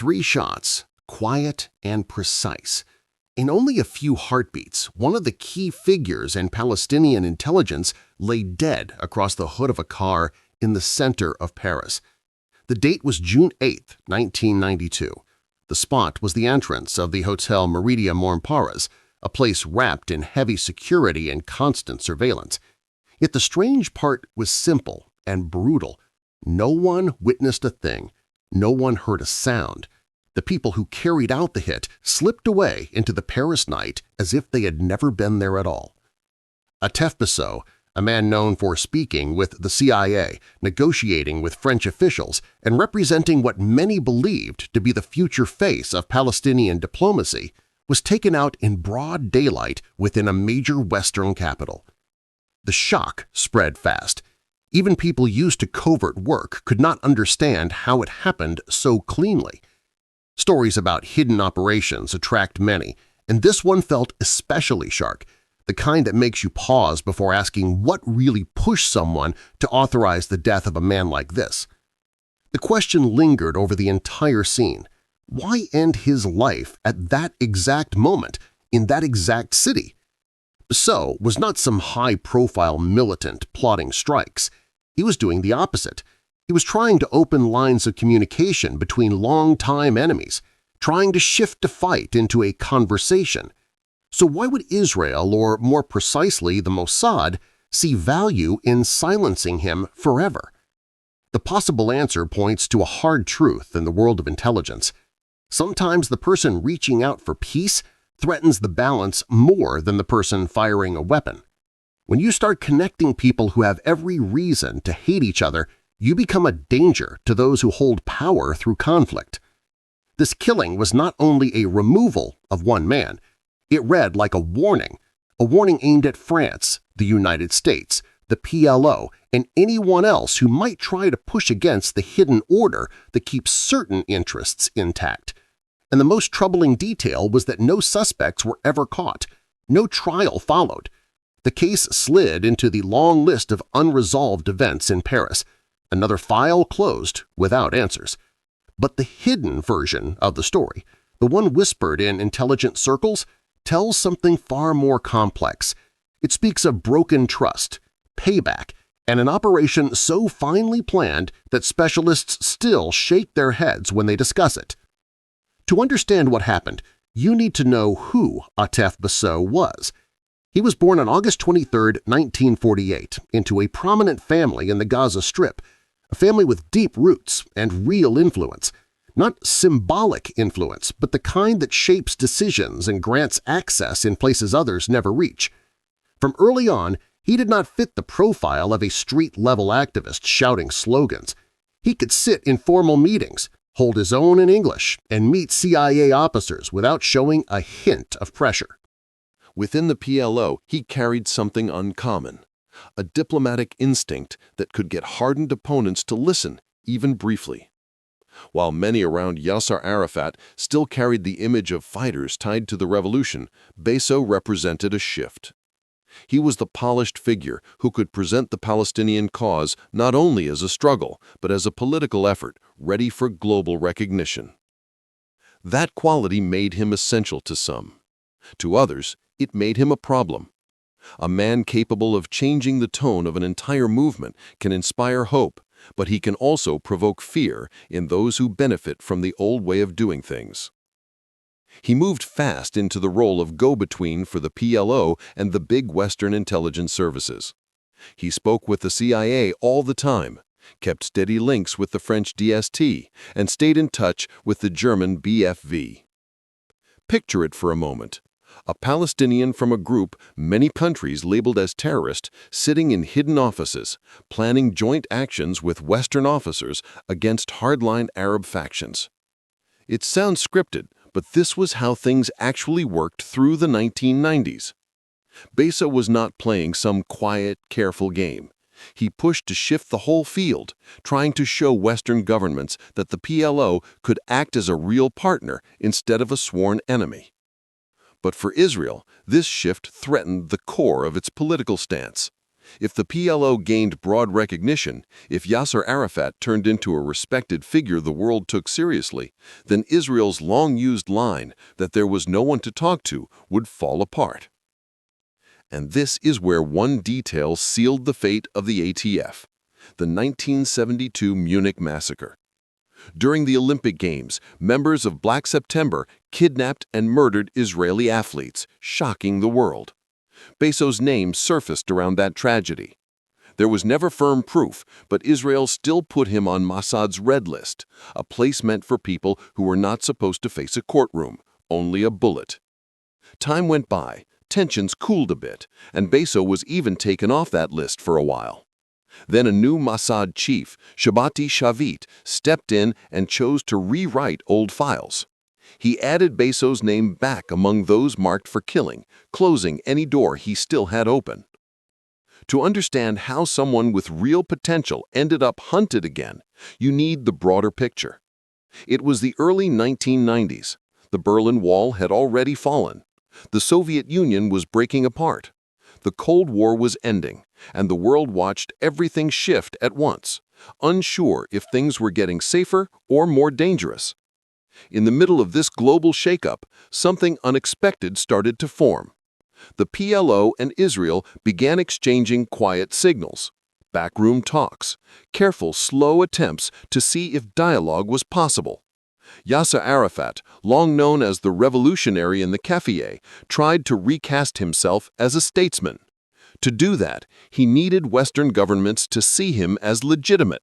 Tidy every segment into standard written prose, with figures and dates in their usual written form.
3 shots, quiet and precise. In only a few heartbeats, one of the key figures in Palestinian intelligence lay dead across the hood of a car in the center of Paris. The date was June 8, 1992. The spot was the entrance of the Hotel Meridia Montparnasse, a place wrapped in heavy security and constant surveillance. Yet the strange part was simple and brutal. No one witnessed a thing. No one heard a sound. The people who carried out the hit slipped away into the Paris night as if they had never been there at all. Atef Bissou, a man known for speaking with the CIA, negotiating with French officials, and representing what many believed to be the future face of Palestinian diplomacy, was taken out in broad daylight within a major Western capital. The shock spread fast. Even people used to covert work could not understand how it happened so cleanly. Stories about hidden operations attract many, and this one felt especially sharp, the kind that makes you pause before asking what really pushed someone to authorize the death of a man like this. The question lingered over the entire scene. Why end his life at that exact moment in that exact city? Bissou was not some high-profile militant plotting strikes. He was doing the opposite. He was trying to open lines of communication between long-time enemies, trying to shift a fight into a conversation. So why would Israel, or more precisely the Mossad, see value in silencing him forever? The possible answer points to a hard truth in the world of intelligence. Sometimes the person reaching out for peace threatens the balance more than the person firing a weapon. When you start connecting people who have every reason to hate each other, you become a danger to those who hold power through conflict. This killing was not only a removal of one man, it read like a warning aimed at France, the United States, the PLO, and anyone else who might try to push against the hidden order that keeps certain interests intact. And the most troubling detail was that no suspects were ever caught. No trial followed. The case slid into the long list of unresolved events in Paris, another file closed without answers. But the hidden version of the story, the one whispered in intelligence circles, tells something far more complex. It speaks of broken trust, payback, and an operation so finely planned that specialists still shake their heads when they discuss it. To understand what happened, you need to know who Atef Bissou was. He was born on August 23, 1948, into a prominent family in the Gaza Strip, a family with deep roots and real influence. Not symbolic influence, but the kind that shapes decisions and grants access in places others never reach. From early on, he did not fit the profile of a street-level activist shouting slogans. He could sit in formal meetings, hold his own in English, and meet CIA officers without showing a hint of pressure. Within the PLO, he carried something uncommon, a diplomatic instinct that could get hardened opponents to listen, even briefly. While many around Yasser Arafat still carried the image of fighters tied to the revolution, Bissou represented a shift. He was the polished figure who could present the Palestinian cause not only as a struggle, but as a political effort ready for global recognition. That quality made him essential to some. To others, it made him a problem. A man capable of changing the tone of an entire movement can inspire hope, but he can also provoke fear in those who benefit from the old way of doing things. He moved fast into the role of go-between for the PLO and the big Western intelligence services. He spoke with the CIA all the time, kept steady links with the French DST, and stayed in touch with the German BFV. Picture it for a moment. A Palestinian from a group many countries labeled as terrorist sitting in hidden offices, planning joint actions with Western officers against hardline Arab factions. It sounds scripted, but this was how things actually worked through the 1990s. Bissou was not playing some quiet, careful game. He pushed to shift the whole field, trying to show Western governments that the PLO could act as a real partner instead of a sworn enemy. But for Israel, this shift threatened the core of its political stance. If the PLO gained broad recognition, if Yasser Arafat turned into a respected figure the world took seriously, then Israel's long-used line that there was no one to talk to would fall apart. And this is where one detail sealed the fate of the ATF: the 1972 Munich massacre. During the Olympic Games, members of Black September kidnapped and murdered Israeli athletes, shocking the world. Bezos' name surfaced around that tragedy. There was never firm proof, but Israel still put him on Mossad's red list, a place meant for people who were not supposed to face a courtroom, only a bullet. Time went by, tensions cooled a bit, and Bezos was even taken off that list for a while. Then a new Mossad chief, Shabtai Shavit, stepped in and chose to rewrite old files. He added Bezos' name back among those marked for killing, closing any door he still had open. To understand how someone with real potential ended up hunted again, you need the broader picture. It was the early 1990s. The Berlin Wall had already fallen. The Soviet Union was breaking apart. The Cold War was ending, and the world watched everything shift at once, unsure if things were getting safer or more dangerous. In the middle of this global shakeup, something unexpected started to form. The PLO and Israel began exchanging quiet signals, backroom talks, careful, slow attempts to see if dialogue was possible. Yasser Arafat, long known as the revolutionary in the Kaffieh, tried to recast himself as a statesman. To do that, he needed Western governments to see him as legitimate.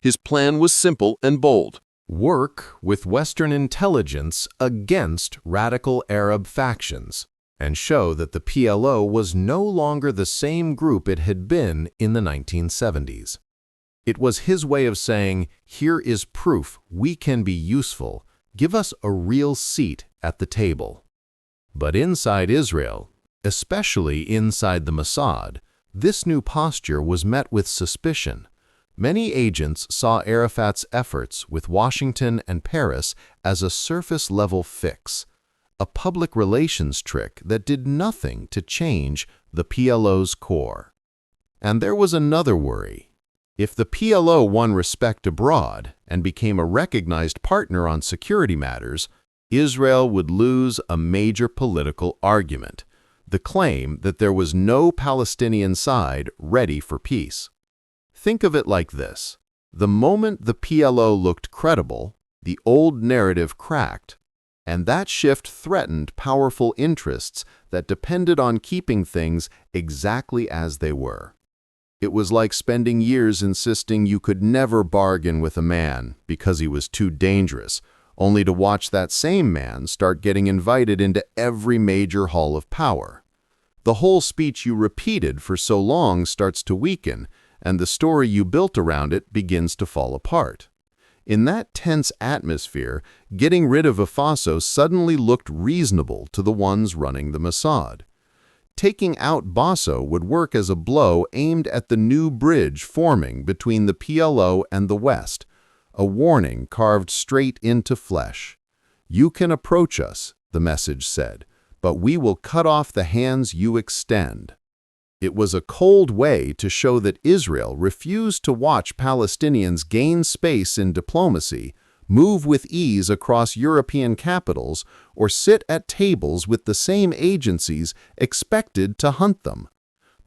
His plan was simple and bold. Work with Western intelligence against radical Arab factions and show that the PLO was no longer the same group it had been in the 1970s. It was his way of saying, here is proof we can be useful, give us a real seat at the table. But inside Israel, especially inside the Mossad, this new posture was met with suspicion. Many agents saw Arafat's efforts with Washington and Paris as a surface-level fix, a public relations trick that did nothing to change the PLO's core. And there was another worry. If the PLO won respect abroad and became a recognized partner on security matters, Israel would lose a major political argument, the claim that there was no Palestinian side ready for peace. Think of it like this. The moment the PLO looked credible, the old narrative cracked, and that shift threatened powerful interests that depended on keeping things exactly as they were. It was like spending years insisting you could never bargain with a man because he was too dangerous, only to watch that same man start getting invited into every major hall of power. The whole speech you repeated for so long starts to weaken, and the story you built around it begins to fall apart. In that tense atmosphere, getting rid of Afaso suddenly looked reasonable to the ones running the Mossad. Taking out Basso would work as a blow aimed at the new bridge forming between the PLO and the West, a warning carved straight into flesh. You can approach us, the message said, but we will cut off the hands you extend. It was a cold way to show that Israel refused to watch Palestinians gain space in diplomacy, move with ease across European capitals, or sit at tables with the same agencies expected to hunt them.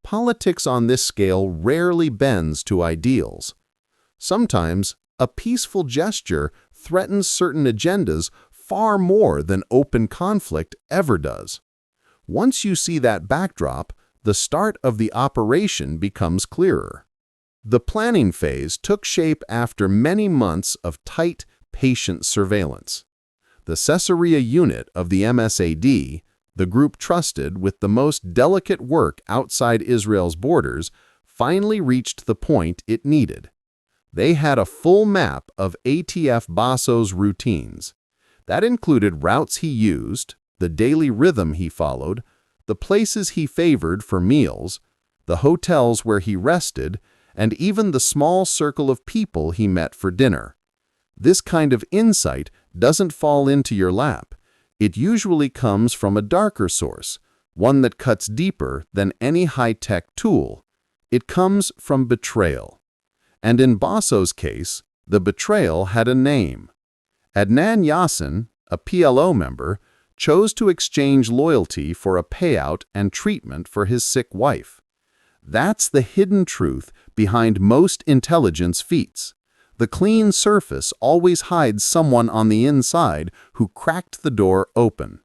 Politics on this scale rarely bends to ideals. Sometimes, a peaceful gesture threatens certain agendas far more than open conflict ever does. Once you see that backdrop, the start of the operation becomes clearer. The planning phase took shape after many months of tight, patient surveillance. The Caesarea unit of the Mossad, the group trusted with the most delicate work outside Israel's borders, finally reached the point it needed. They had a full map of ATF Basso's routines. That included routes he used, the daily rhythm he followed, the places he favored for meals, the hotels where he rested, and even the small circle of people he met for dinner. This kind of insight doesn't fall into your lap. It usually comes from a darker source, one that cuts deeper than any high-tech tool. It comes from betrayal. And in Bosso's case, the betrayal had a name. Adnan Yassin, a PLO member, chose to exchange loyalty for a payout and treatment for his sick wife. That's the hidden truth behind most intelligence feats. The clean surface always hides someone on the inside who cracked the door open.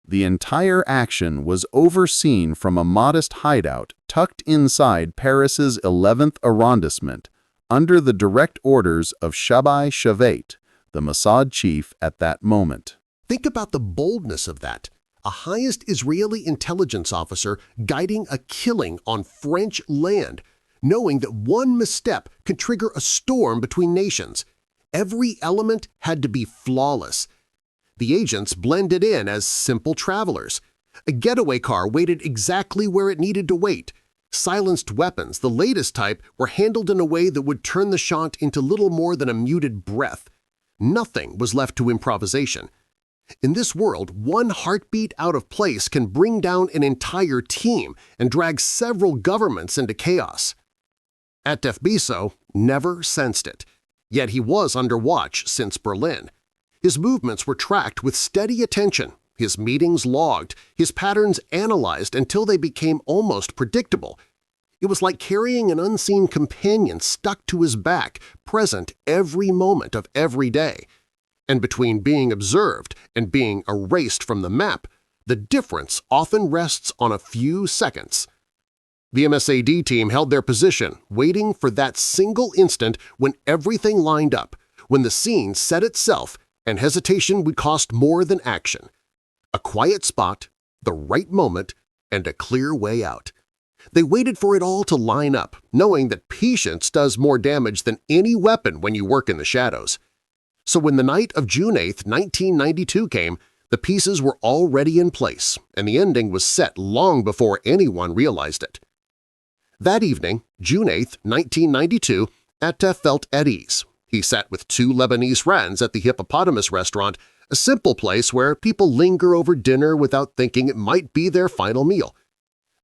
The entire action was overseen from a modest hideout tucked inside Paris's 11th arrondissement, under the direct orders of Shabai Shavet, the Mossad chief at that moment. Think about the boldness of that. A highest Israeli intelligence officer guiding a killing on French land, knowing that one misstep could trigger a storm between nations. Every element had to be flawless. The agents blended in as simple travelers. A getaway car waited exactly where it needed to wait. Silenced weapons, the latest type, were handled in a way that would turn the shot into little more than a muted breath. Nothing was left to improvisation. In this world, one heartbeat out of place can bring down an entire team and drag several governments into chaos. Atef Biso never sensed it, yet he was under watch since Berlin. His movements were tracked with steady attention, his meetings logged, his patterns analyzed until they became almost predictable. It was like carrying an unseen companion stuck to his back, present every moment of every day. And between being observed and being erased from the map, the difference often rests on a few seconds. The MSAD team held their position, waiting for that single instant when everything lined up, when the scene set itself and hesitation would cost more than action. A quiet spot, the right moment, and a clear way out. They waited for it all to line up, knowing that patience does more damage than any weapon when you work in the shadows. So when the night of June 8, 1992 came, the pieces were already in place, and the ending was set long before anyone realized it. That evening, June 8, 1992, Atef felt at ease. He sat with two Lebanese friends at the Hippopotamus restaurant, a simple place where people linger over dinner without thinking it might be their final meal.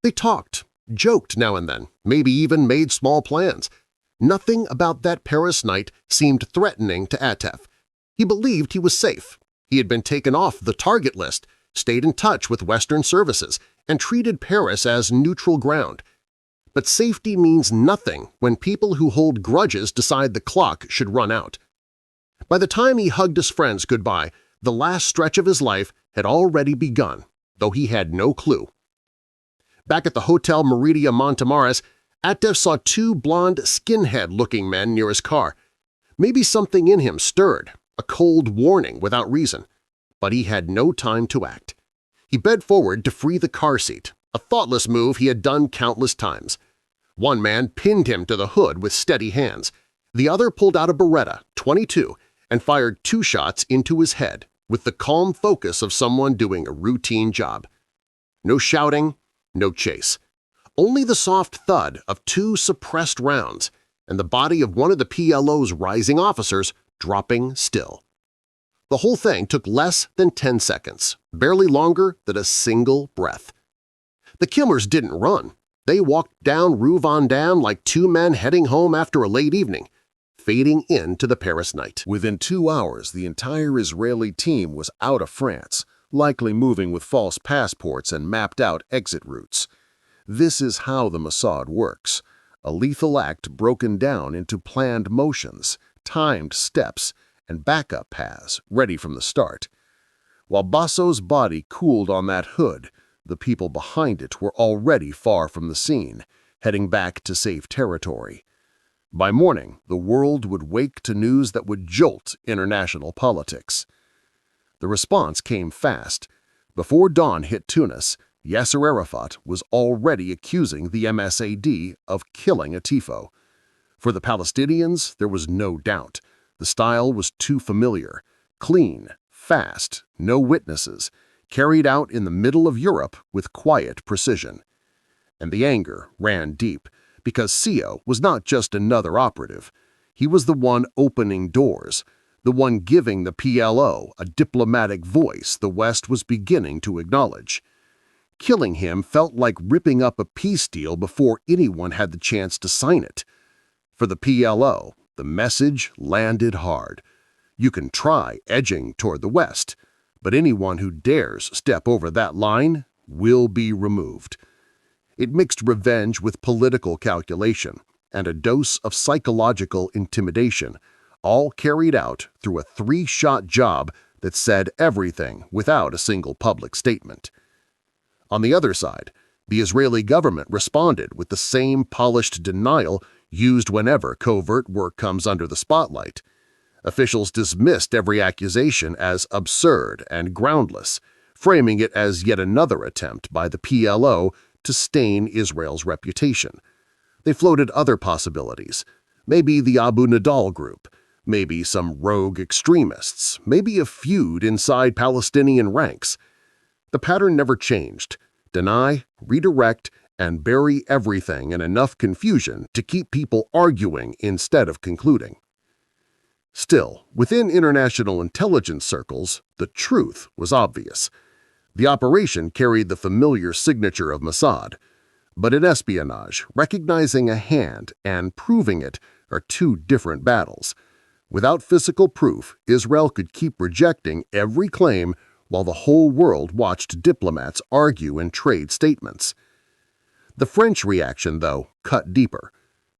They talked, joked now and then, maybe even made small plans. Nothing about that Paris night seemed threatening to Atef. He believed he was safe. He had been taken off the target list, stayed in touch with Western services, and treated Paris as neutral ground. But safety means nothing when people who hold grudges decide the clock should run out. By the time he hugged his friends goodbye, the last stretch of his life had already begun, though he had no clue. Back at the Hotel Meridia Montemaris, Atef saw two blond skinhead-looking men near his car. Maybe something in him stirred, a cold warning without reason. But he had no time to act. He bent forward to free the car seat, a thoughtless move he had done countless times. One man pinned him to the hood with steady hands. The other pulled out a Beretta, .22, and fired 2 shots into his head with the calm focus of someone doing a routine job. No shouting, no chase. Only the soft thud of 2 suppressed rounds and the body of one of the PLO's rising officers dropping still. The whole thing took less than 10 seconds, barely longer than a single breath. The killers didn't run. They walked down Rue Vendôme like 2 men heading home after a late evening, fading into the Paris night. Within 2 hours, the entire Israeli team was out of France, likely moving with false passports and mapped-out exit routes. This is how the Mossad works, a lethal act broken down into planned motions, timed steps, and backup paths ready from the start. While Bosso's body cooled on that hood, the people behind it were already far from the scene, heading back to safe territory. By morning, the world would wake to news that would jolt international politics. The response came fast. Before dawn hit Tunis, Yasser Arafat was already accusing the MSAD of killing a tifo. For the Palestinians, there was no doubt. The style was too familiar. Clean, fast, no witnesses, carried out in the middle of Europe with quiet precision. And the anger ran deep, because CEO was not just another operative. He was the one opening doors, the one giving the PLO a diplomatic voice the West was beginning to acknowledge. Killing him felt like ripping up a peace deal before anyone had the chance to sign it. For the PLO, the message landed hard. You can try edging toward the west, but anyone who dares step over that line will be removed. It mixed revenge with political calculation and a dose of psychological intimidation, all carried out through a three-shot job that said everything without a single public statement. On the other side, the Israeli government responded with the same polished denial used whenever covert work comes under the spotlight. Officials dismissed every accusation as absurd and groundless, framing it as yet another attempt by the PLO to stain Israel's reputation. They floated other possibilities. Maybe the Abu Nidal group, maybe some rogue extremists, maybe a feud inside Palestinian ranks. The pattern never changed: deny, redirect, and bury everything in enough confusion to keep people arguing instead of concluding. Still, within international intelligence circles, the truth was obvious. The operation carried the familiar signature of Mossad, but in espionage, recognizing a hand and proving it are two different battles. Without physical proof, Israel could keep rejecting every claim while the whole world watched diplomats argue and trade statements. The French reaction, though, cut deeper.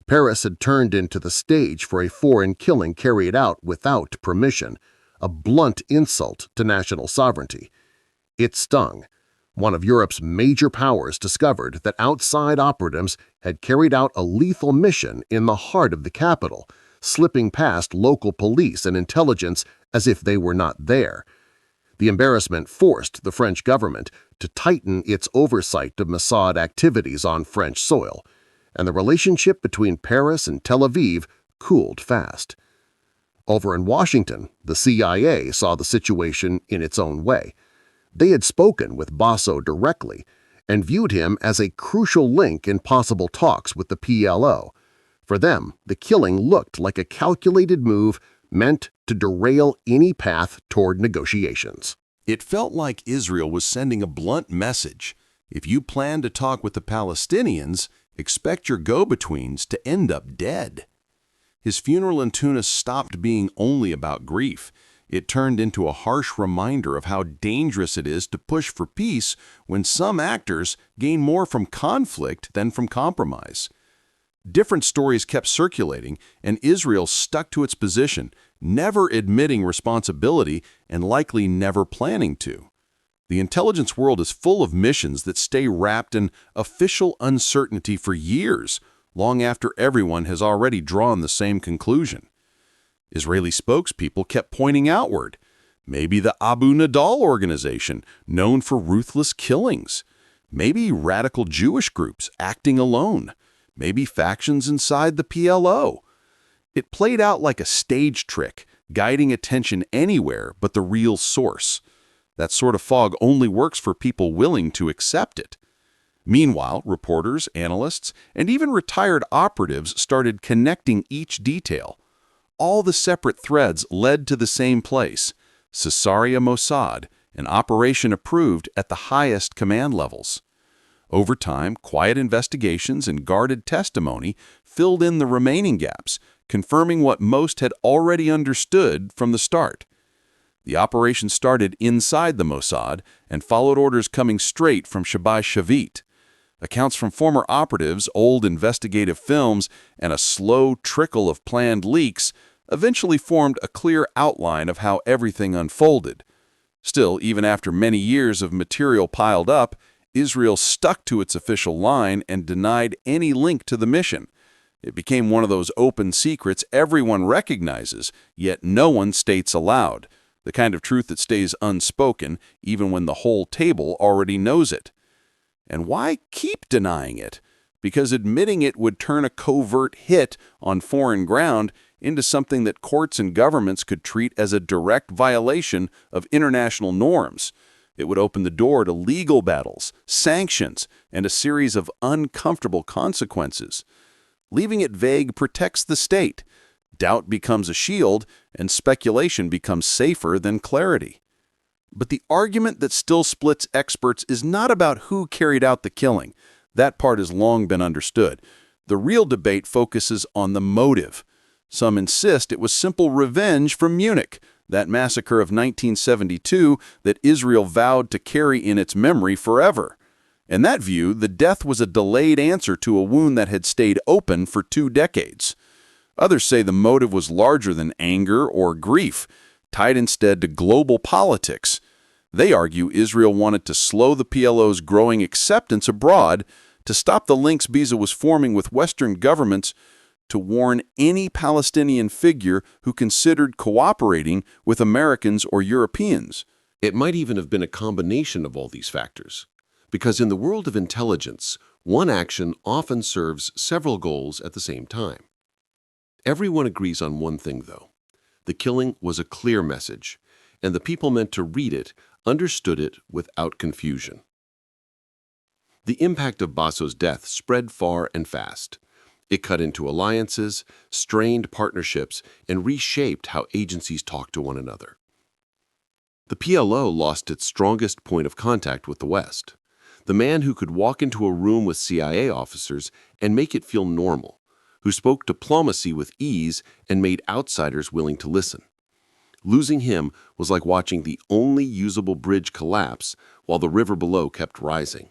Paris had turned into the stage for a foreign killing carried out without permission, a blunt insult to national sovereignty. It stung. One of Europe's major powers discovered that outside operatives had carried out a lethal mission in the heart of the capital, slipping past local police and intelligence as if they were not there. The embarrassment forced the French government to tighten its oversight of Mossad activities on French soil, and the relationship between Paris and Tel Aviv cooled fast. Over in Washington, the CIA saw the situation in its own way. They had spoken with Basso directly and viewed him as a crucial link in possible talks with the PLO. For them, the killing looked like a calculated move meant to derail any path toward negotiations. It felt like Israel was sending a blunt message. If you plan to talk with the Palestinians, expect your go-betweens to end up dead. His funeral in Tunis stopped being only about grief. It turned into a harsh reminder of how dangerous it is to push for peace when some actors gain more from conflict than from compromise. Different stories kept circulating, and Israel stuck to its position, never admitting responsibility and likely never planning to. The intelligence world is full of missions that stay wrapped in official uncertainty for years, long after everyone has already drawn the same conclusion. Israeli spokespeople kept pointing outward. Maybe the Abu Nidal organization, known for ruthless killings. Maybe radical Jewish groups acting alone. Maybe factions inside the PLO. It played out like a stage trick, guiding attention anywhere but the real source. That sort of fog only works for people willing to accept it. Meanwhile, reporters, analysts, and even retired operatives started connecting each detail. All the separate threads led to the same place, Caesarea Mossad, an operation approved at the highest command levels. Over time, quiet investigations and guarded testimony filled in the remaining gaps, confirming what most had already understood from the start. The operation started inside the Mossad and followed orders coming straight from Shabbai Shavit. Accounts from former operatives, old investigative films, and a slow trickle of planned leaks eventually formed a clear outline of how everything unfolded. Still, even after many years of material piled up, Israel stuck to its official line and denied any link to the mission. It became one of those open secrets everyone recognizes, yet no one states aloud, the kind of truth that stays unspoken even when the whole table already knows it. And why keep denying it? Because admitting it would turn a covert hit on foreign ground into something that courts and governments could treat as a direct violation of international norms. It would open the door to legal battles, sanctions, and a series of uncomfortable consequences. Leaving it vague protects the state. Doubt becomes a shield, and speculation becomes safer than clarity. But the argument that still splits experts is not about who carried out the killing. That part has long been understood. The real debate focuses on the motive. Some insist it was simple revenge from Munich, that massacre of 1972 that Israel vowed to carry in its memory forever. In that view, the death was a delayed answer to a wound that had stayed open for 2 decades. Others say the motive was larger than anger or grief, tied instead to global politics. They argue Israel wanted to slow the PLO's growing acceptance abroad, to stop the links Biza was forming with Western governments, to warn any Palestinian figure who considered cooperating with Americans or Europeans. It might even have been a combination of all these factors, because in the world of intelligence, one action often serves several goals at the same time. Everyone agrees on one thing, though. The killing was a clear message, and the people meant to read it understood it without confusion. The impact of Basso's death spread far and fast. It cut into alliances, strained partnerships, and reshaped how agencies talked to one another. The PLO lost its strongest point of contact with the West, the man who could walk into a room with CIA officers and make it feel normal, who spoke diplomacy with ease and made outsiders willing to listen. Losing him was like watching the only usable bridge collapse while the river below kept rising.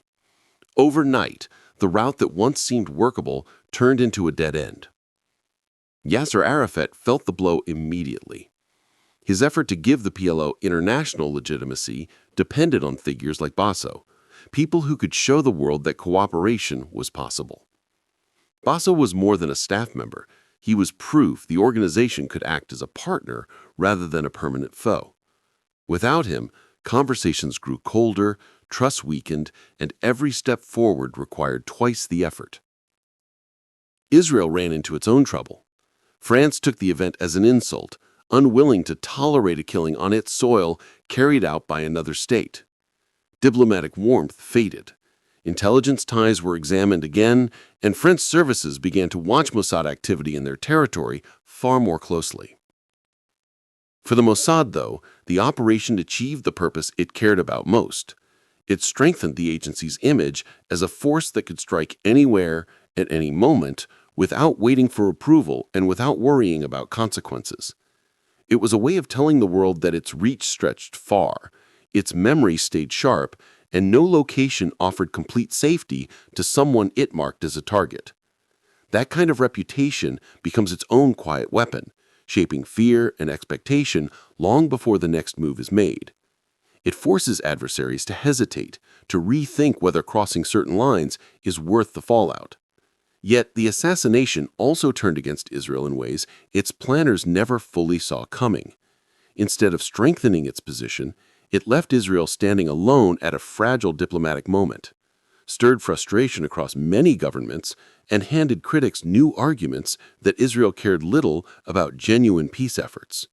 Overnight, the route that once seemed workable turned into a dead end. Yasser Arafat felt the blow immediately. His effort to give the PLO international legitimacy depended on figures like Basso, people who could show the world that cooperation was possible. Basso was more than a staff member. He was proof the organization could act as a partner rather than a permanent foe. Without him, conversations grew colder, trust weakened, and every step forward required twice the effort. Israel ran into its own trouble. France took the event as an insult, unwilling to tolerate a killing on its soil carried out by another state. Diplomatic warmth faded. Intelligence ties were examined again, and French services began to watch Mossad activity in their territory far more closely. For the Mossad, though, the operation achieved the purpose it cared about most. It strengthened the agency's image as a force that could strike anywhere, at any moment, without waiting for approval and without worrying about consequences. It was a way of telling the world that its reach stretched far, its memory stayed sharp, and no location offered complete safety to someone it marked as a target. That kind of reputation becomes its own quiet weapon, shaping fear and expectation long before the next move is made. It forces adversaries to hesitate, to rethink whether crossing certain lines is worth the fallout. Yet the assassination also turned against Israel in ways its planners never fully saw coming. Instead of strengthening its position, it left Israel standing alone at a fragile diplomatic moment, stirred frustration across many governments, and handed critics new arguments that Israel cared little about genuine peace efforts.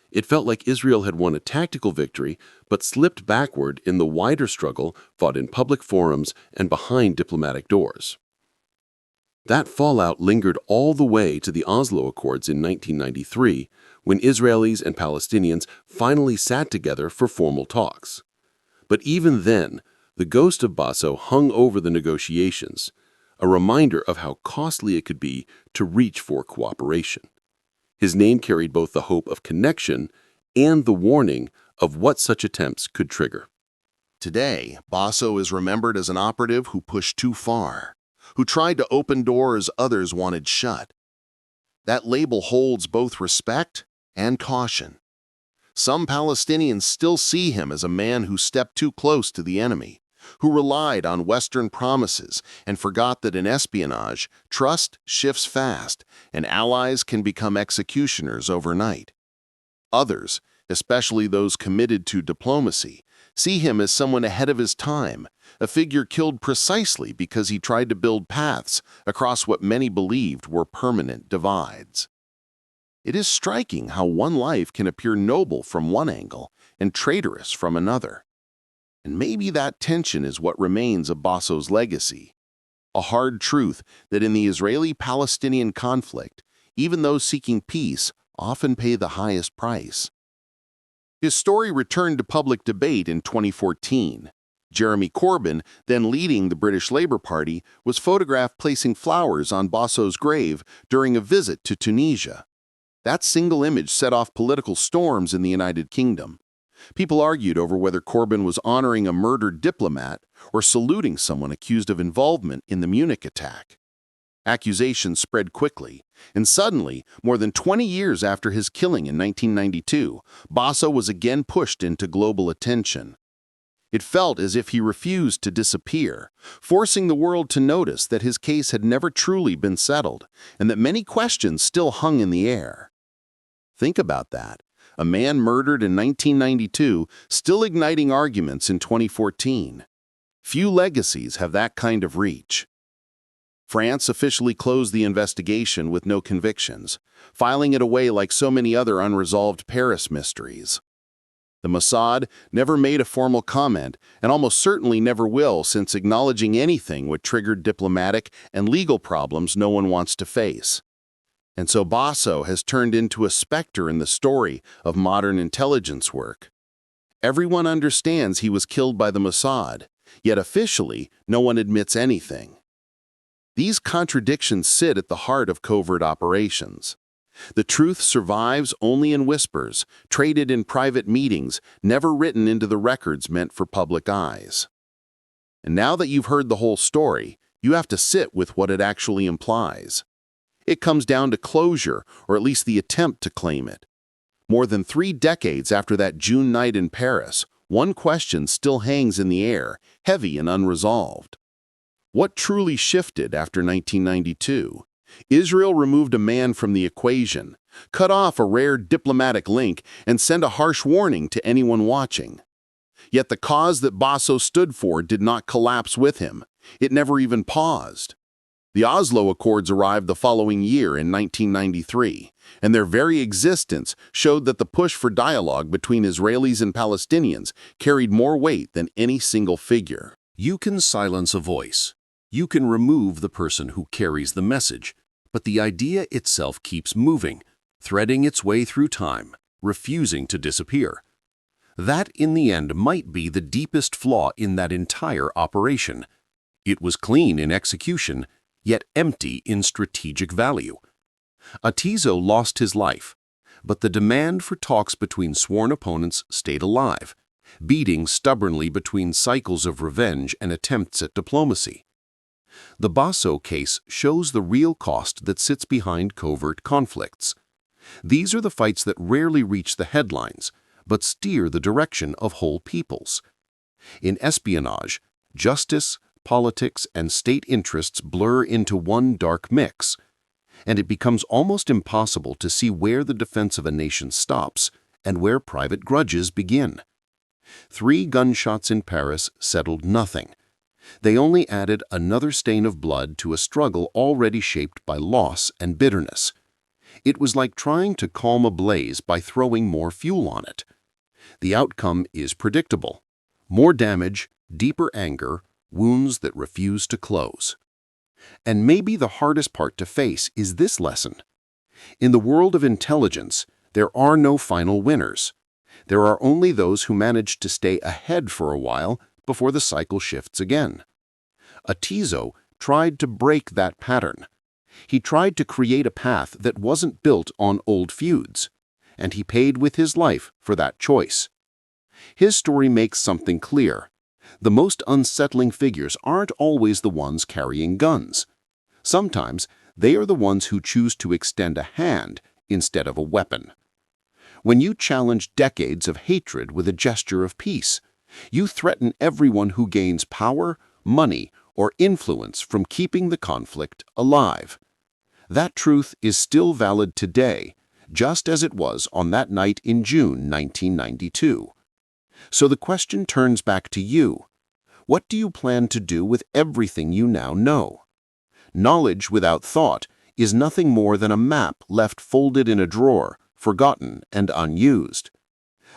It felt like Israel had won a tactical victory but slipped backward in the wider struggle fought in public forums and behind diplomatic doors. That fallout lingered all the way to the Oslo Accords in 1993, when Israelis and Palestinians finally sat together for formal talks. But even then, the ghost of Basso hung over the negotiations, a reminder of how costly it could be to reach for cooperation. His name carried both the hope of connection and the warning of what such attempts could trigger. Today, Basso is remembered as an operative who pushed too far, who tried to open doors others wanted shut. That label holds both respect and caution. Some Palestinians still see him as a man who stepped too close to the enemy, who relied on Western promises and forgot that in espionage, trust shifts fast and allies can become executioners overnight. Others, especially those committed to diplomacy, see him as someone ahead of his time, a figure killed precisely because he tried to build paths across what many believed were permanent divides. It is striking how one life can appear noble from one angle and traitorous from another. And maybe that tension is what remains of Basso's legacy, a hard truth that in the Israeli-Palestinian conflict, even those seeking peace often pay the highest price. His story returned to public debate in 2014. Jeremy Corbyn, then leading the British Labour Party, was photographed placing flowers on Bosso's grave during a visit to Tunisia. That single image set off political storms in the United Kingdom. People argued over whether Corbyn was honoring a murdered diplomat or saluting someone accused of involvement in the Munich attack. Accusations spread quickly, and suddenly, more than 20 years after his killing in 1992, Bosso was again pushed into global attention. It felt as if he refused to disappear, forcing the world to notice that his case had never truly been settled, and that many questions still hung in the air. Think about that. A man murdered in 1992, still igniting arguments in 2014. Few legacies have that kind of reach. France officially closed the investigation with no convictions, filing it away like so many other unresolved Paris mysteries. The Mossad never made a formal comment, and almost certainly never will, since acknowledging anything would trigger diplomatic and legal problems no one wants to face. And so Bosso has turned into a specter in the story of modern intelligence work. Everyone understands he was killed by the Mossad, yet officially no one admits anything. These contradictions sit at the heart of covert operations. The truth survives only in whispers, traded in private meetings, never written into the records meant for public eyes. And now that you've heard the whole story, you have to sit with what it actually implies. It comes down to closure, or at least the attempt to claim it. More than 3 decades after that June night in Paris, one question still hangs in the air, heavy and unresolved. What truly shifted after 1992? Israel removed a man from the equation, cut off a rare diplomatic link, and sent a harsh warning to anyone watching. Yet the cause that Bosso stood for did not collapse with him. It never even paused. The Oslo Accords arrived the following year in 1993, and their very existence showed that the push for dialogue between Israelis and Palestinians carried more weight than any single figure. You can silence a voice. You can remove the person who carries the message, but the idea itself keeps moving, threading its way through time, refusing to disappear. That, in the end, might be the deepest flaw in that entire operation. It was clean in execution, yet empty in strategic value. Atizo lost his life, but the demand for talks between sworn opponents stayed alive, beating stubbornly between cycles of revenge and attempts at diplomacy. The Bosso case shows the real cost that sits behind covert conflicts. These are the fights that rarely reach the headlines, but steer the direction of whole peoples. In espionage, justice, politics, and state interests blur into one dark mix, and it becomes almost impossible to see where the defense of a nation stops and where private grudges begin. 3 gunshots in Paris settled nothing. They only added another stain of blood to a struggle already shaped by loss and bitterness. It was like trying to calm a blaze by throwing more fuel on it. The outcome is predictable. More damage, deeper anger, wounds that refuse to close. And maybe the hardest part to face is this lesson. In the world of intelligence, there are no final winners. There are only those who manage to stay ahead for a while before the cycle shifts again. Atizo tried to break that pattern. He tried to create a path that wasn't built on old feuds, and he paid with his life for that choice. His story makes something clear. The most unsettling figures aren't always the ones carrying guns. Sometimes they are the ones who choose to extend a hand instead of a weapon. When you challenge decades of hatred with a gesture of peace, you threaten everyone who gains power, money, or influence from keeping the conflict alive. That truth is still valid today, just as it was on that night in June 1992. So the question turns back to you. What do you plan to do with everything you now know? Knowledge without thought is nothing more than a map left folded in a drawer, forgotten and unused.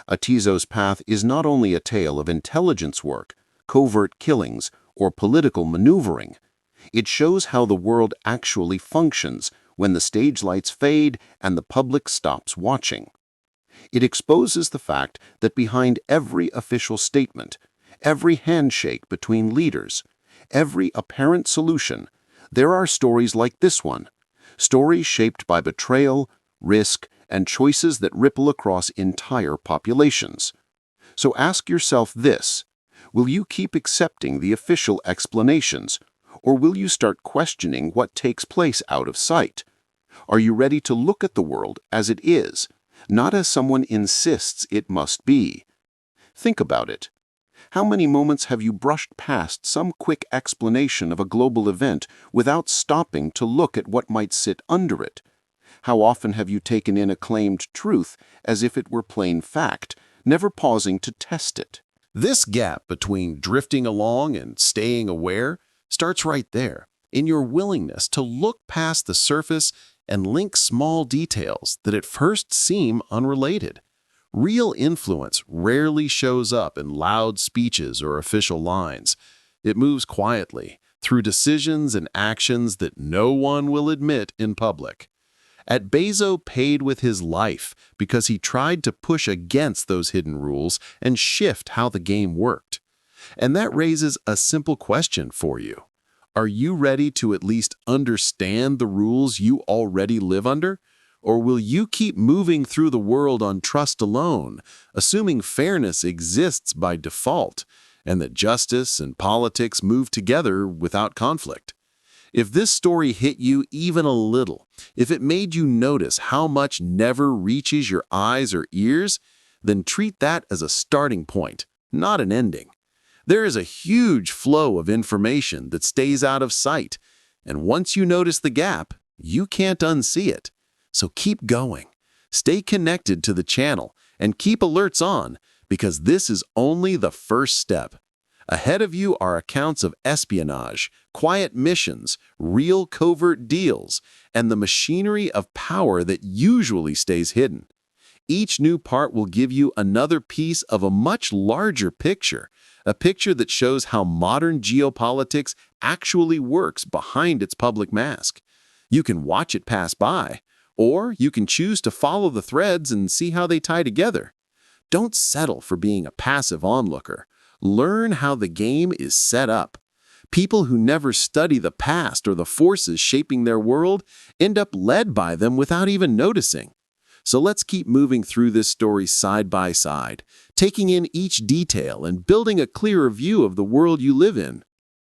Atizo's path is not only a tale of intelligence work, covert killings, or political maneuvering. It shows how the world actually functions when the stage lights fade and the public stops watching. It exposes the fact that behind every official statement, every handshake between leaders, every apparent solution, there are stories like this one, stories shaped by betrayal, risk, and choices that ripple across entire populations. So ask yourself this: will you keep accepting the official explanations, or will you start questioning what takes place out of sight? Are you ready to look at the world as it is, not as someone insists it must be? Think about it. How many moments have you brushed past some quick explanation of a global event without stopping to look at what might sit under it? How often have you taken in a claimed truth as if it were plain fact, never pausing to test it? This gap between drifting along and staying aware starts right there, in your willingness to look past the surface and link small details that at first seem unrelated. Real influence rarely shows up in loud speeches or official lines. It moves quietly, through decisions and actions that no one will admit in public. At Bezos paid with his life because he tried to push against those hidden rules and shift how the game worked. And that raises a simple question for you. Are you ready to at least understand the rules you already live under? Or will you keep moving through the world on trust alone, assuming fairness exists by default, and that justice and politics move together without conflict? If this story hit you even a little, if it made you notice how much never reaches your eyes or ears, then treat that as a starting point, not an ending. There is a huge flow of information that stays out of sight, and once you notice the gap, you can't unsee it. So keep going. Stay connected to the channel and keep alerts on, because this is only the first step. Ahead of you are accounts of espionage, quiet missions, real covert deals, and the machinery of power that usually stays hidden. Each new part will give you another piece of a much larger picture, a picture that shows how modern geopolitics actually works behind its public mask. You can watch it pass by, or you can choose to follow the threads and see how they tie together. Don't settle for being a passive onlooker. Learn how the game is set up. People who never study the past or the forces shaping their world end up led by them without even noticing. So let's keep moving through this story side by side, taking in each detail and building a clearer view of the world you live in.